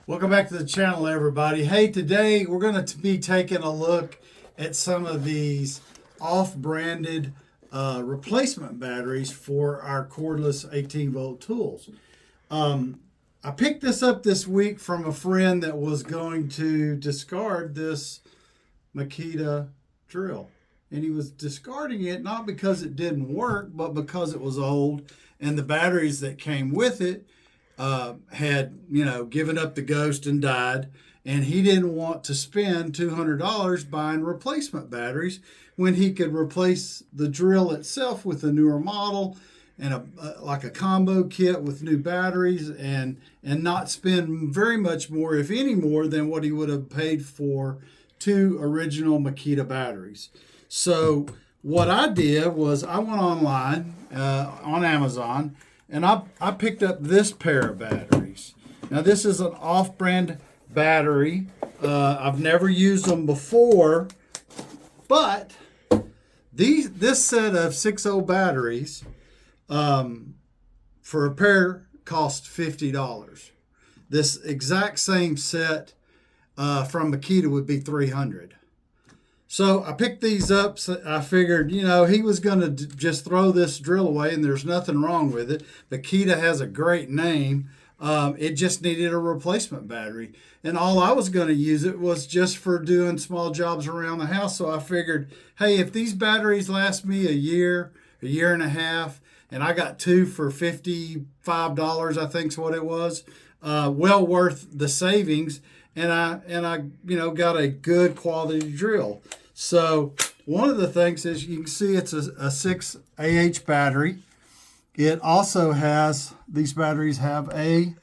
Welcome back to the channel, everybody. Hey, today we're going to be taking a look at some of these off-branded replacement batteries for our cordless 18-volt tools. I picked this up this week from a friend that was going to discard this Makita drill. And he was discarding it not because it didn't work, but because it was old and the batteries that came with it had, given up the ghost and died, and he didn't want to spend $200 buying replacement batteries when he could replace the drill itself with a newer model and like a combo kit with new batteries and not spend very much more, if any more, than what he would have paid for two original Makita batteries. So what I did was I went online on Amazon, and I picked up this pair of batteries. Now this is an off-brand battery. I've never used them before, but this set of 6.0 batteries for a pair cost $50. This exact same set from Makita would be $300. So I picked these up. So I figured, he was going to just throw this drill away, and there's nothing wrong with it. Makita has a great name. It just needed a replacement battery. And all I was going to use it was just for doing small jobs around the house. So I figured, hey, if these batteries last me a year and a half, and I got two for $55, I think is what it was, well worth the savings. And I got a good quality drill. So one of the things is you can see it's a 6 battery. It also has, these batteries have a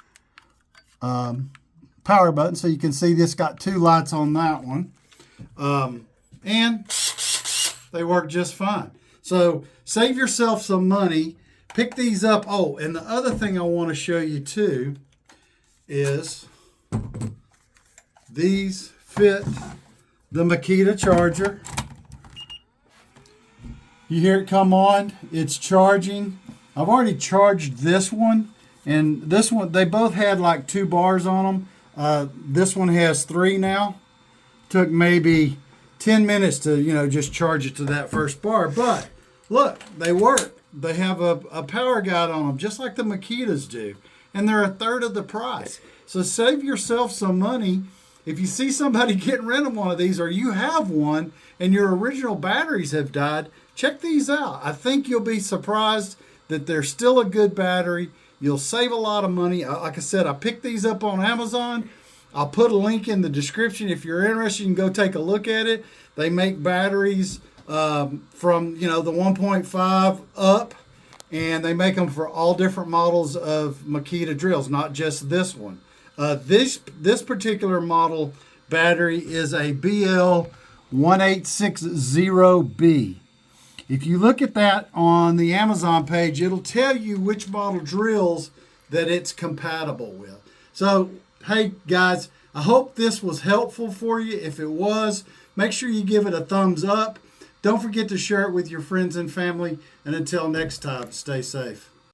power button. So you can see this got two lights on that one. And they work just fine. So save yourself some money. Pick these up. Oh, and the other thing I want to show you too is these fit the Makita charger. You hear it come on, it's charging. I've already charged this one, and this one, they both had like 2 bars on them. This one has 3 now. Took maybe 10 minutes to, just charge it to that first bar, but look, they work. They have a power guide on them, just like the Makitas do, and they're a third of the price. So save yourself some money. If you see somebody getting rid of one of these, or you have one and your original batteries have died, check these out. I think you'll be surprised that they're still a good battery. You'll save a lot of money. Like I said, I picked these up on Amazon. I'll put a link in the description. If you're interested, you can go take a look at it. They make batteries from the 1.5 up, and they make them for all different models of Makita drills, not just this one. This particular model battery is a BL1860B. If you look at that on the Amazon page, it'll tell you which model drills that it's compatible with. So, hey guys, I hope this was helpful for you. If it was, make sure you give it a thumbs up. Don't forget to share it with your friends and family. And until next time, stay safe.